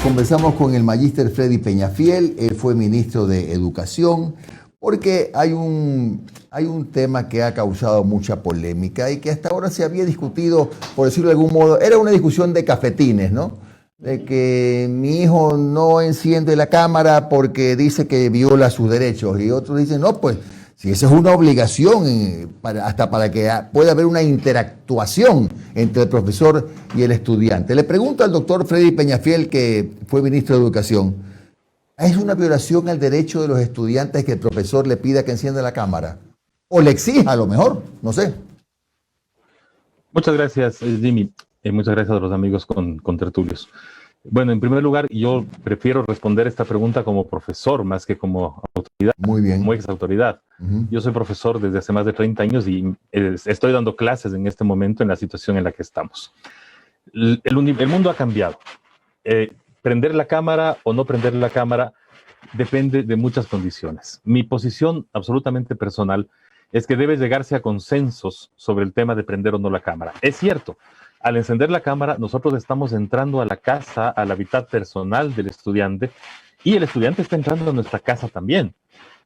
conversamos con el magíster Freddy Peñafiel. Él fue ministro de Educación, porque hay un tema que ha causado mucha polémica y que hasta ahora se había discutido, por decirlo de algún modo, era una discusión de cafetines, ¿no? De que mi hijo no enciende la cámara porque dice que viola sus derechos, y otros dicen, no, pues si esa es una obligación, hasta para que pueda haber una interactuación entre el profesor y el estudiante. Le pregunto al doctor Freddy Peñafiel, que fue ministro de Educación, ¿es una violación al derecho de los estudiantes que el profesor le pida que encienda la cámara? O le exija, a lo mejor, no sé. Muchas gracias, Jimmy. Muchas gracias a los amigos con tertulios. Bueno, en primer lugar, yo prefiero responder esta pregunta como profesor más que como autoridad. Muy bien. Como ex autoridad. Yo soy profesor desde hace más de 30 años y estoy dando clases en este momento en la situación en la que estamos. El mundo ha cambiado. Prender la cámara o no prender la cámara depende de muchas condiciones. Mi posición absolutamente personal es que debe llegarse a consensos sobre el tema de prender o no la cámara. Es cierto, al encender la cámara, nosotros estamos entrando a la casa, al hábitat personal del estudiante, y el estudiante está entrando a nuestra casa también.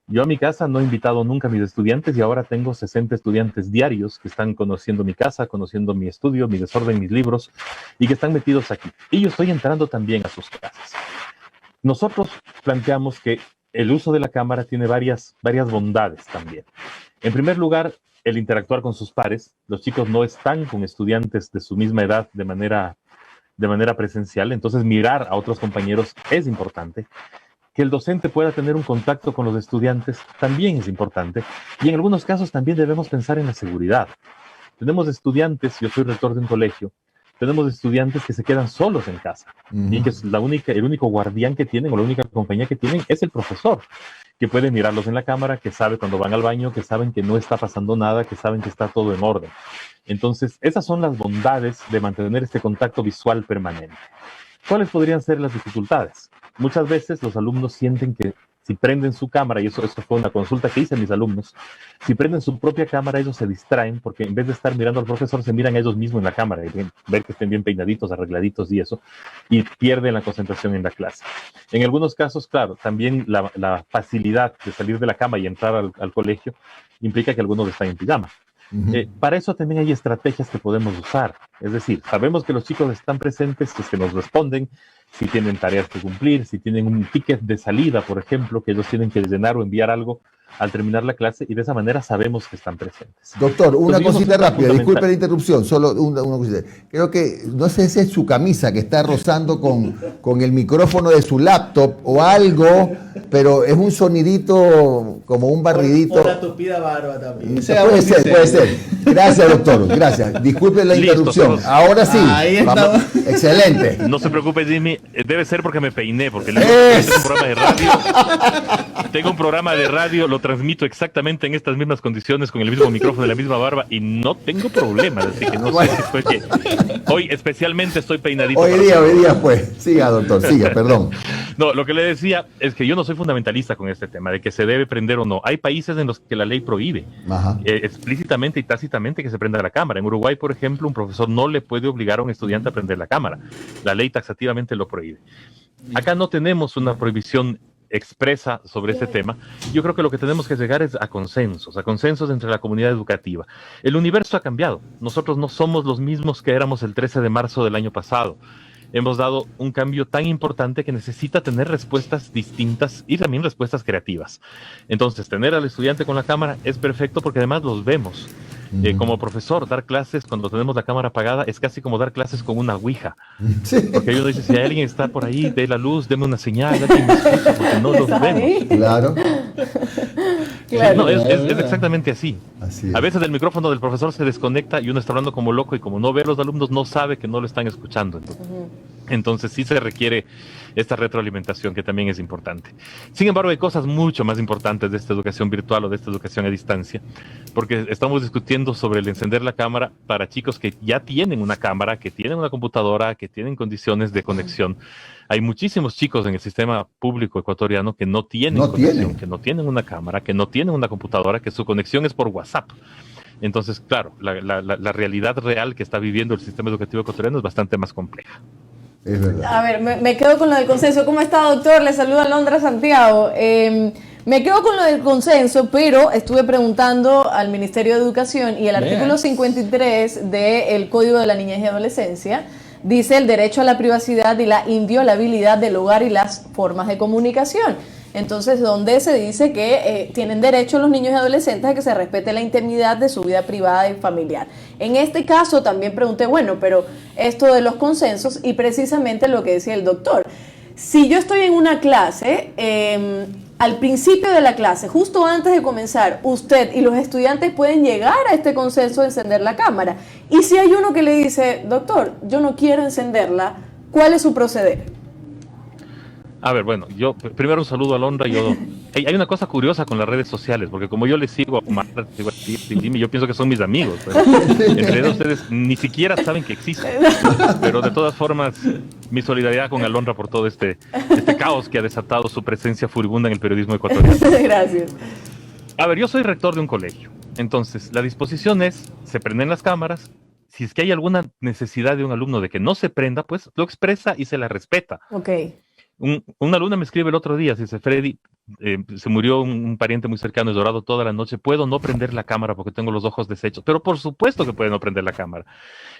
Yo a mi casa no he invitado nunca a mis estudiantes y ahora tengo 60 estudiantes diarios que están conociendo mi casa, conociendo mi estudio, mi desorden, mis libros, y que están metidos aquí. Y yo estoy entrando también a sus casas. Nosotros planteamos que el uso de la cámara tiene varias bondades también. En primer lugar, el interactuar con sus pares. Los chicos no están con estudiantes de su misma edad de manera presencial, entonces mirar a otros compañeros es importante. Que el docente pueda tener un contacto con los estudiantes también es importante, y en algunos casos también debemos pensar en la seguridad. Tenemos estudiantes, yo soy rector de un colegio, tenemos estudiantes que se quedan solos en casa, y que es el único guardián que tienen, o la única compañía que tienen, es el profesor, que puede mirarlos en la cámara, que sabe cuando van al baño, que saben que no está pasando nada, que saben que está todo en orden. Entonces, esas son las bondades de mantener este contacto visual permanente. ¿Cuáles podrían ser las dificultades? Muchas veces los alumnos sienten que si prenden su cámara, y eso fue una consulta que hice a mis alumnos, si prenden su propia cámara, ellos se distraen, porque en vez de estar mirando al profesor, se miran a ellos mismos en la cámara, y ver que estén bien peinaditos, arregladitos y eso, y pierden la concentración en la clase. En algunos casos, claro, también la facilidad de salir de la cama y entrar al colegio implica que algunos están en pijama. Para eso también hay estrategias que podemos usar. Es decir, sabemos que los chicos están presentes, que nos responden, si tienen tareas que cumplir, si tienen un ticket de salida, por ejemplo, que ellos tienen que llenar o enviar algo al terminar la clase, y de esa manera sabemos que están presentes. Doctor, una cosita rápida, disculpe la interrupción, solo una cosita. Creo que, no sé si es su camisa que está rozando con el micrófono de su laptop o algo, pero es un sonidito como un barridito. O la tupida barba también. Puede ser. Gracias, doctor, gracias. Disculpe la interrupción. Ahora sí, vamos. Excelente. No se preocupe, Jimmy, debe ser porque me peiné, porque tengo un programa de radio. Tengo un programa de radio, lo transmito exactamente en estas mismas condiciones, con el mismo micrófono y la misma barba, y no tengo problemas, así que no sé si fue que hoy especialmente estoy peinadito. Hoy día pues, siga, doctor, perdón. No, lo que le decía es que yo no soy fundamentalista con este tema, de que se debe prender o no. Hay países en los que la ley prohíbe explícitamente y tácitamente que se prenda la cámara. En Uruguay, por ejemplo, un profesor no le puede obligar a un estudiante a prender la cámara. La ley taxativamente lo prohíbe. Acá no tenemos una prohibición expresa sobre este tema. Yo creo que lo que tenemos que llegar es a consensos entre la comunidad educativa. El universo ha cambiado. Nosotros no somos los mismos que éramos el 13 de marzo del año pasado. Hemos dado un cambio tan importante que necesita tener respuestas distintas y también respuestas creativas. Entonces, tener al estudiante con la cámara es perfecto porque además los vemos. Como profesor, dar clases cuando tenemos la cámara apagada es casi como dar clases con una ouija. Sí. Porque uno dice, si alguien está por ahí, dé la luz, deme una señal, alguien me escucha, porque no los vemos. Claro. No, es exactamente así. A veces el micrófono del profesor se desconecta y uno está hablando como loco, y como no ve a los alumnos, no sabe que no lo están escuchando. Entonces sí se requiere esta retroalimentación, que también es importante. Sin embargo, hay cosas mucho más importantes de esta educación virtual o de esta educación a distancia, porque estamos discutiendo sobre el encender la cámara para chicos que ya tienen una cámara, que tienen una computadora, que tienen condiciones de conexión. Hay muchísimos chicos en el sistema público ecuatoriano que no tienen conexión, que no tienen una cámara, que no tienen una computadora, que su conexión es por WhatsApp. Entonces, claro, la realidad real que está viviendo el sistema educativo ecuatoriano es bastante más compleja. Es verdad. A ver, me quedo con lo del consenso. ¿Cómo está, doctor? Le saluda Alondra Santiago. Me quedo con lo del consenso, pero estuve preguntando al Ministerio de Educación y el artículo 53 del Código de la Niñez y Adolescencia dice el derecho a la privacidad y la inviolabilidad del hogar y las formas de comunicación. Entonces, donde se dice que tienen derecho los niños y adolescentes a que se respete la intimidad de su vida privada y familiar. En este caso también pregunté, bueno, pero esto de los consensos y precisamente lo que decía el doctor. Si yo estoy en una clase, al principio de la clase, justo antes de comenzar, usted y los estudiantes pueden llegar a este consenso de encender la cámara. Y si hay uno que le dice, doctor, yo no quiero encenderla, ¿cuál es su proceder? A ver, bueno, yo primero un saludo a Alondra. Hay una cosa curiosa con las redes sociales, porque como yo les sigo a Marta, yo pienso que son mis amigos, pero en realidad ustedes ni siquiera saben que existen. Pero de todas formas, mi solidaridad con Alondra por todo este caos que ha desatado su presencia furibunda en el periodismo ecuatoriano. Gracias. A ver, yo soy rector de un colegio, entonces la disposición es, se prenden las cámaras. Si es que hay alguna necesidad de un alumno de que no se prenda, pues lo expresa y se la respeta. Ok. Una alumna me escribe el otro día, dice, Freddy, se murió un pariente muy cercano, he llorado toda la noche, puedo no prender la cámara porque tengo los ojos deshechos, pero por supuesto que puede no prender la cámara,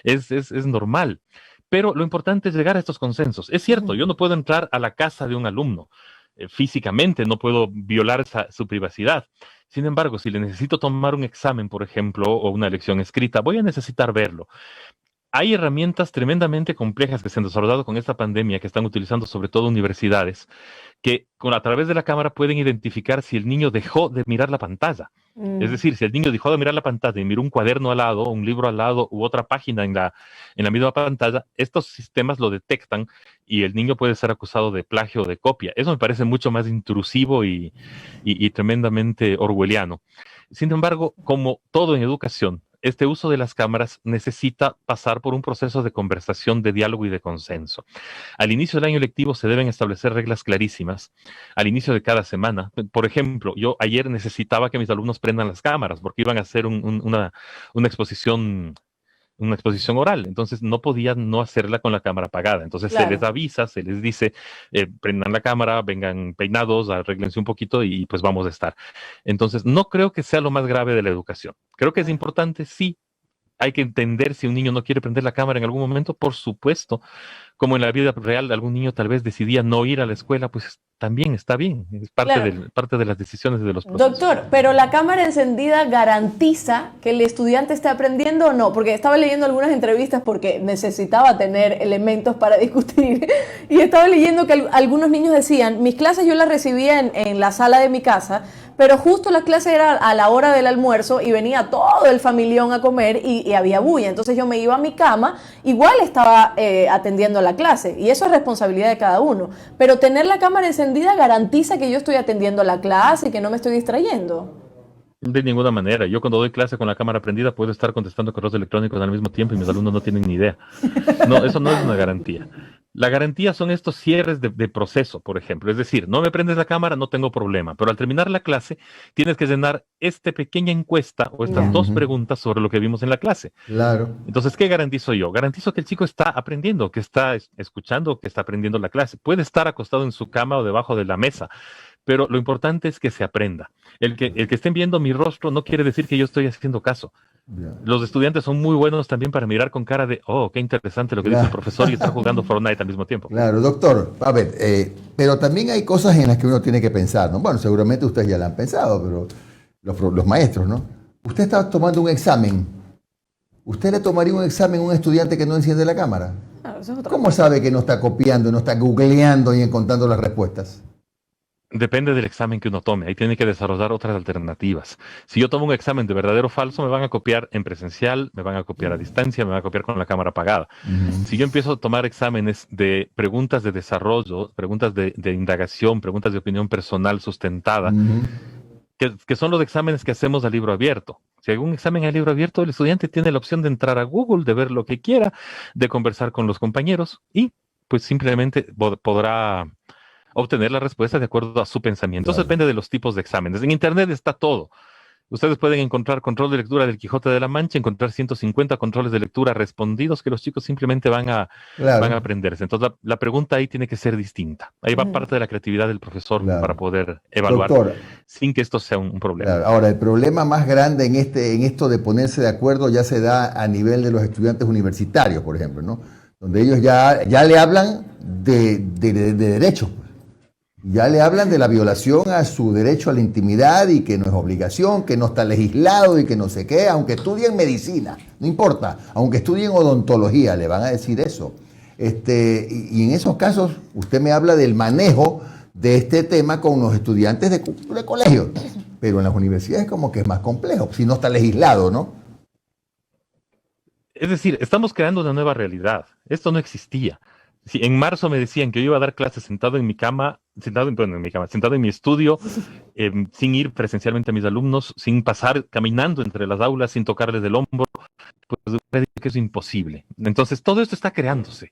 es normal, pero lo importante es llegar a estos consensos. Es cierto, yo no puedo entrar a la casa de un alumno, físicamente no puedo violar su privacidad. Sin embargo, si le necesito tomar un examen, por ejemplo, o una lección escrita, voy a necesitar verlo. Hay herramientas tremendamente complejas que se han desarrollado con esta pandemia que están utilizando sobre todo universidades, que a través de la cámara pueden identificar si el niño dejó de mirar la pantalla. Es decir, si el niño dejó de mirar la pantalla y miró un cuaderno al lado, un libro al lado u otra página en la misma pantalla, estos sistemas lo detectan y el niño puede ser acusado de plagio o de copia. Eso me parece mucho más intrusivo y tremendamente orwelliano. Sin embargo, como todo en educación, este uso de las cámaras necesita pasar por un proceso de conversación, de diálogo y de consenso. Al inicio del año lectivo se deben establecer reglas clarísimas. Al inicio de cada semana, por ejemplo, yo ayer necesitaba que mis alumnos prendan las cámaras porque iban a hacer una exposición oral, entonces no podían no hacerla con la cámara apagada. Entonces claro, se les avisa, se les dice, prendan la cámara, vengan peinados, arréglense un poquito y pues vamos a estar. Entonces no creo que sea lo más grave de la educación. Creo que es importante, sí, hay que entender si un niño no quiere prender la cámara en algún momento, por supuesto. Como en la vida real, algún niño tal vez decidía no ir a la escuela, pues también está bien, es parte, claro, parte de las decisiones y de los procesos. Doctor, pero ¿la cámara encendida garantiza que el estudiante esté aprendiendo o no? Porque estaba leyendo algunas entrevistas porque necesitaba tener elementos para discutir y estaba leyendo que algunos niños decían, mis clases yo las recibía en la sala de mi casa, pero justo la clase era a la hora del almuerzo y venía todo el familión a comer y había bulla, entonces yo me iba a mi cama, igual estaba atendiendo la clase y eso es responsabilidad de cada uno, pero tener la cámara encendida garantiza que yo estoy atendiendo la clase y que no me estoy distrayendo. De ninguna manera. Yo cuando doy clase con la cámara prendida puedo estar contestando correos electrónicos al mismo tiempo y mis alumnos no tienen ni idea. No, eso no es una garantía. La garantía son estos cierres de proceso, por ejemplo. Es decir, no me prendes la cámara, no tengo problema. Pero al terminar la clase, tienes que llenar esta pequeña encuesta o estas dos preguntas sobre lo que vimos en la clase. Claro. Entonces, ¿qué garantizo yo? Garantizo que el chico está aprendiendo, que está escuchando, que está aprendiendo la clase. Puede estar acostado en su cama o debajo de la mesa, pero lo importante es que se aprenda. El que estén viendo mi rostro no quiere decir que yo estoy haciendo caso. Yeah. Los estudiantes son muy buenos también para mirar con cara de, oh, qué interesante lo que dice el profesor y estar jugando Fortnite al mismo tiempo. Claro, doctor, a ver, pero también hay cosas en las que uno tiene que pensar, ¿no? Bueno, seguramente ustedes ya la han pensado, pero los maestros, ¿no? Usted está tomando un examen. ¿Usted le tomaría un examen a un estudiante que no enciende la cámara? Claro, eso es ¿Cómo sabe que no está copiando, no está googleando y encontrando las respuestas? Depende del examen que uno tome. Ahí tiene que desarrollar otras alternativas. Si yo tomo un examen de verdadero o falso, me van a copiar en presencial, me van a copiar a distancia, me van a copiar con la cámara apagada. Si yo empiezo a tomar exámenes de preguntas de desarrollo, preguntas de indagación, preguntas de opinión personal sustentada, que son los exámenes que hacemos a libro abierto. Si hay un examen a libro abierto, el estudiante tiene la opción de entrar a Google, de ver lo que quiera, de conversar con los compañeros y pues simplemente podrá obtener la respuesta de acuerdo a su pensamiento. Eso depende de los tipos de exámenes. En Internet está todo. Ustedes pueden encontrar control de lectura del Quijote de la Mancha, encontrar 150 controles de lectura respondidos que los chicos simplemente van a aprenderse. Entonces la pregunta ahí tiene que ser distinta. Ahí va parte de la creatividad del profesor para poder evaluar, doctor, sin que esto sea un problema. Claro. Ahora, el problema más grande en esto de ponerse de acuerdo ya se da a nivel de los estudiantes universitarios, por ejemplo, ¿no? Donde ellos ya le hablan de derechos. Ya le hablan de la violación a su derecho a la intimidad y que no es obligación, que no está legislado y que no sé qué, aunque estudien medicina, no importa, aunque estudien odontología, le van a decir eso. Y en esos casos, usted me habla del manejo de este tema con los estudiantes de colegio, pero en las universidades como que es más complejo, si no está legislado, ¿no? Es decir, estamos creando una nueva realidad. Esto no existía. Si en marzo me decían que yo iba a dar clases sentado en mi cama, sentado en mi estudio, sin ir presencialmente a mis alumnos, sin pasar caminando entre las aulas, sin tocarles del hombro, pues creo que es imposible. Entonces todo esto está creándose.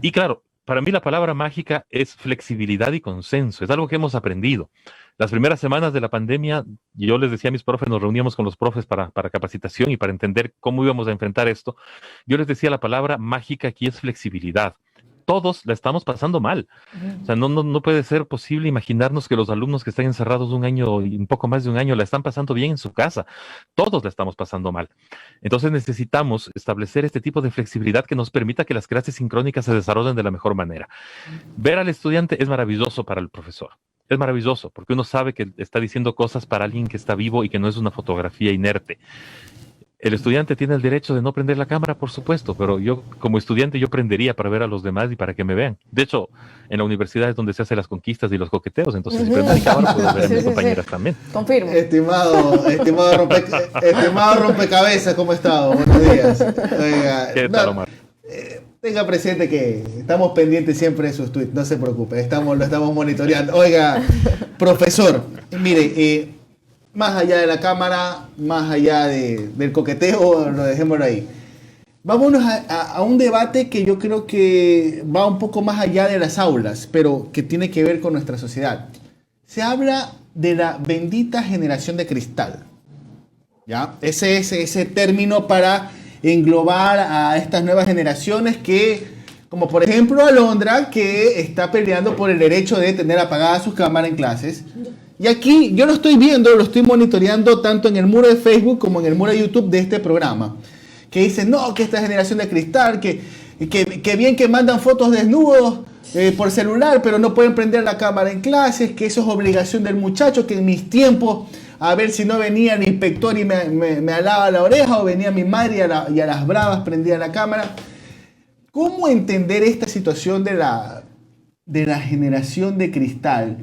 Y claro, para mí la palabra mágica es flexibilidad y consenso. Es algo que hemos aprendido. Las primeras semanas de la pandemia, yo les decía a mis profes, nos reuníamos con los profes para capacitación y para entender cómo íbamos a enfrentar esto. Yo les decía la palabra mágica aquí es flexibilidad. Todos la estamos pasando mal. O sea, no puede ser posible imaginarnos que los alumnos que están encerrados un año y un poco más de un año la están pasando bien en su casa. Todos la estamos pasando mal. Entonces necesitamos establecer este tipo de flexibilidad que nos permita que las clases sincrónicas se desarrollen de la mejor manera. Ver al estudiante es maravilloso para el profesor. Es maravilloso porque uno sabe que está diciendo cosas para alguien que está vivo y que no es una fotografía inerte. El estudiante tiene el derecho de no prender la cámara, por supuesto, pero yo como estudiante yo prendería para ver a los demás y para que me vean. De hecho, en la universidad es donde se hacen las conquistas y los coqueteos, entonces si prendo mi cámara puedo ver a mis compañeras también. Confirmo. Estimado rompecabezas, ¿cómo está? Buenos días. Oiga, ¿qué tal, Omar? Tenga presente que estamos pendientes siempre de sus tweets, no se preocupe, lo estamos monitoreando. Oiga, profesor, mire, más allá de la cámara, más allá del coqueteo, lo dejémoslo ahí. Vámonos a un debate que yo creo que va un poco más allá de las aulas, pero que tiene que ver con nuestra sociedad. Se habla de la bendita generación de cristal. ¿Ya? Ese término para englobar a estas nuevas generaciones que, como por ejemplo Alondra, que está peleando por el derecho de tener apagada sus cámaras en clases. Y aquí yo lo estoy viendo, lo estoy monitoreando tanto en el muro de Facebook como en el muro de YouTube de este programa. Que dicen, no, que esta generación de cristal, que bien que mandan fotos desnudos por celular, pero no pueden prender la cámara en clases, que eso es obligación del muchacho, que en mis tiempos, a ver si no venía el inspector y me alaba la oreja, o venía mi madre y a las bravas prendía la cámara. ¿Cómo entender esta situación de la generación de cristal?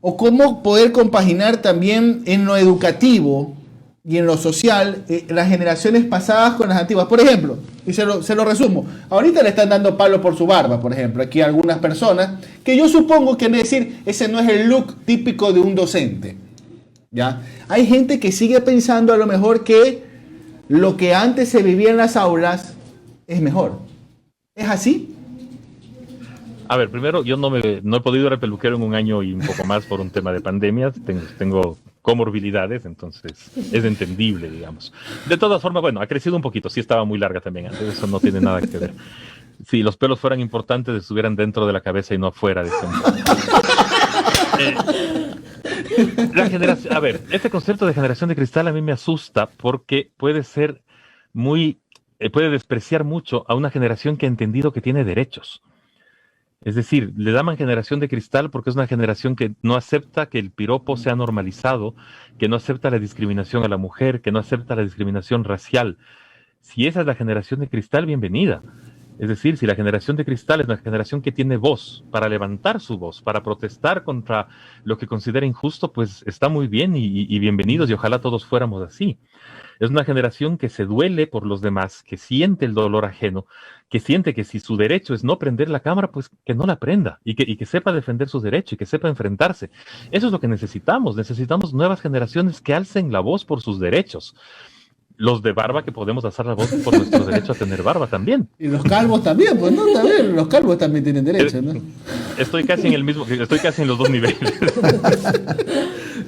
O cómo poder compaginar también en lo educativo y en lo social las generaciones pasadas con las antiguas. Por ejemplo, y se lo resumo, ahorita le están dando palo por su barba, por ejemplo, aquí algunas personas, que yo supongo que decir, ese no es el look típico de un docente. ¿Ya? Hay gente que sigue pensando a lo mejor que lo que antes se vivía en las aulas es mejor. ¿Es así? A ver, primero, yo no he podido ir al peluquero en un año y un poco más por un tema de pandemia. Tengo comorbilidades, entonces es entendible, digamos. De todas formas, bueno, ha crecido un poquito. Sí estaba muy larga también antes, eso no tiene nada que ver. Si los pelos fueran importantes, estuvieran dentro de la cabeza y no afuera de la generación. A ver, este concepto de generación de cristal a mí me asusta porque puede ser puede despreciar mucho a una generación que ha entendido que tiene derechos. Es decir, le llaman generación de cristal porque es una generación que no acepta que el piropo sea normalizado, que no acepta la discriminación a la mujer, que no acepta la discriminación racial. Si esa es la generación de cristal, bienvenida. Es decir, si la generación de cristal es una generación que tiene voz para levantar su voz, para protestar contra lo que considera injusto, pues está muy bien y bienvenidos, y ojalá todos fuéramos así. Es una generación que se duele por los demás, que siente el dolor ajeno, que siente que si su derecho es no prender la cámara, pues que no la prenda y que sepa defender sus derechos y que sepa enfrentarse. Eso es lo que necesitamos. Necesitamos nuevas generaciones que alcen la voz por sus derechos. Los de barba que podemos alzar la voz por nuestro derecho a tener barba también. Y los calvos también, pues no, también, los calvos también tienen derecho, ¿no? Estoy casi en los dos niveles.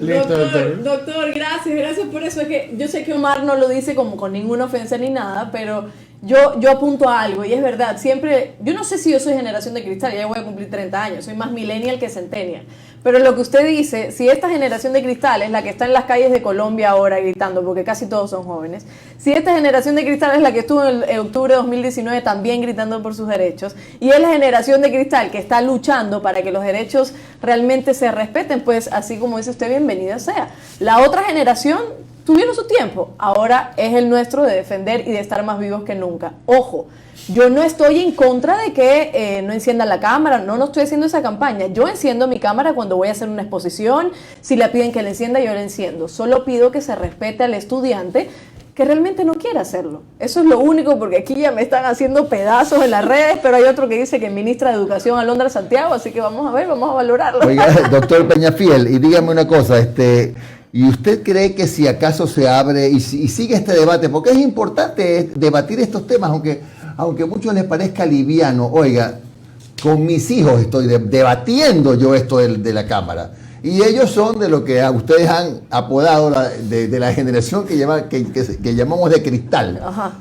Listo, doctor. Doctor, gracias por eso. Es que yo sé que Omar no lo dice como con ninguna ofensa ni nada, pero yo apunto a algo y es verdad. Siempre, yo no sé si yo soy generación de cristal, ya voy a cumplir 30 años, soy más millennial que centennial. Pero lo que usted dice, si esta generación de cristal es la que está en las calles de Colombia ahora gritando, porque casi todos son jóvenes, si esta generación de cristal es la que estuvo en octubre de 2019 también gritando por sus derechos, y es la generación de cristal que está luchando para que los derechos realmente se respeten, pues así como dice usted, bienvenida sea. La otra generación tuvieron su tiempo, ahora es el nuestro de defender y de estar más vivos que nunca. Ojo, yo no estoy en contra de que no enciendan la cámara, no estoy haciendo esa campaña. Yo enciendo mi cámara cuando voy a hacer una exposición, si la piden que la encienda, yo la enciendo. Solo pido que se respete al estudiante que realmente no quiere hacerlo. Eso es lo único, porque aquí ya me están haciendo pedazos en las redes, pero hay otro que dice que ministra de Educación Alondra Santiago, así que vamos a ver, vamos a valorarlo. Oiga, doctor Peñafiel, y dígame una cosa, ¿y usted cree que si acaso se abre y sigue este debate, porque es importante debatir estos temas, aunque a muchos les parezca liviano? Oiga, con mis hijos estoy debatiendo yo esto de la cámara, y ellos son de lo que ustedes han apodado de la generación que llamamos de cristal. Ajá.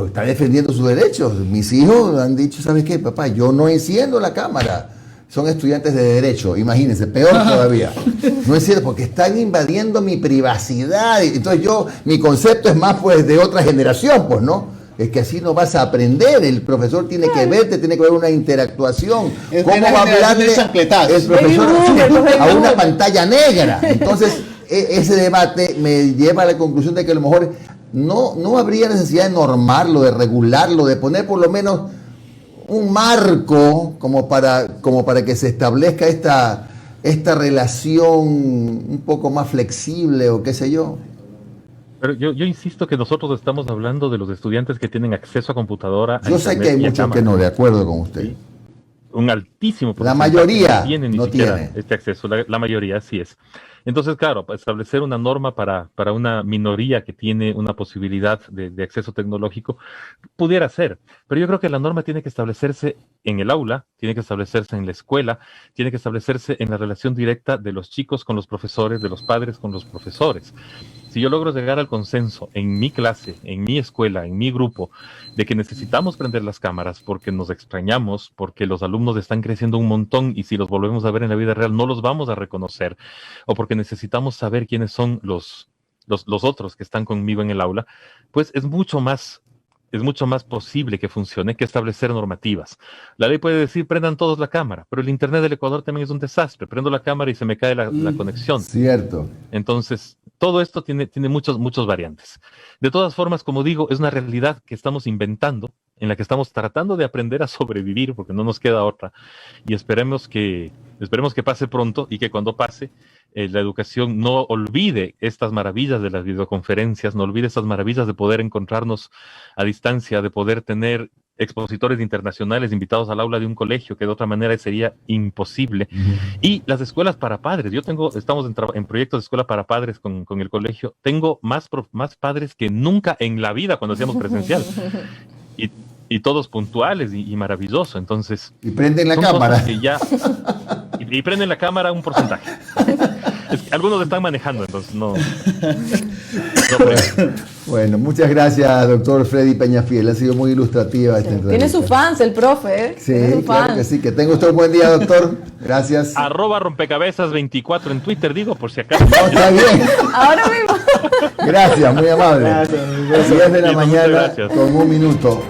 Está defendiendo sus derechos. Mis hijos han dicho, ¿sabes qué, papá? Yo no enciendo la cámara. Son estudiantes de derecho, imagínense, peor todavía. No es cierto, porque están invadiendo mi privacidad. Entonces mi concepto es más pues de otra generación, pues, ¿no? Es que así no vas a aprender. El profesor tiene que verte, tiene que haber una interactuación. ¿Cómo va a hablarle el profesor a una pantalla negra? Entonces, ese debate me lleva a la conclusión de que a lo mejor no habría necesidad de normarlo, de regularlo, de poner por lo menos un marco como para que se establezca esta relación un poco más flexible o qué sé yo. Pero yo insisto que nosotros estamos hablando de los estudiantes que tienen acceso a computadora. Yo sé que hay muchos que no, de acuerdo con usted. ¿Sí? Un altísimo porcentaje. La mayoría no tiene ni siquiera este acceso, la mayoría así es. Entonces, claro, establecer una norma para una minoría que tiene una posibilidad de acceso tecnológico pudiera ser, pero yo creo que la norma tiene que establecerse en el aula, tiene que establecerse en la escuela, tiene que establecerse en la relación directa de los chicos con los profesores, de los padres con los profesores. Si yo logro llegar al consenso en mi clase, en mi escuela, en mi grupo, de que necesitamos prender las cámaras porque nos extrañamos, porque los alumnos están creciendo un montón y si los volvemos a ver en la vida real no los vamos a reconocer, o porque necesitamos saber quiénes son los otros que están conmigo en el aula, pues es mucho más posible que funcione que establecer normativas. La ley puede decir, prendan todos la cámara, pero el internet del Ecuador también es un desastre. Prendo la cámara y se me cae la conexión. Cierto. Entonces, todo esto tiene muchos variantes. De todas formas, como digo, es una realidad que estamos inventando, en la que estamos tratando de aprender a sobrevivir, porque no nos queda otra, y esperemos que pase pronto y que cuando pase, la educación no olvide estas maravillas de las videoconferencias, no olvide estas maravillas de poder encontrarnos a distancia, de poder tener expositores internacionales invitados al aula de un colegio, que de otra manera sería imposible. Y las escuelas para padres. Estamos en proyectos de escuela para padres con el colegio. Tengo más padres que nunca en la vida cuando hacíamos presencial. Y todos puntuales y maravilloso. Entonces, y prenden la cámara. Y prenden la cámara un porcentaje. Algunos están manejando, entonces no. Bueno, muchas gracias, doctor Freddy Peñafiel. Ha sido muy ilustrativa esta entrevista. Tiene sus fans el profe, ¿eh? Sí, claro que sí. Que tenga usted un buen día, doctor. Gracias. @rompecabezas24 en Twitter, digo, por si acaso. No, está bien. Ahora mismo. Gracias, muy amable. Gracias. 10 de la mañana con 1 minuto.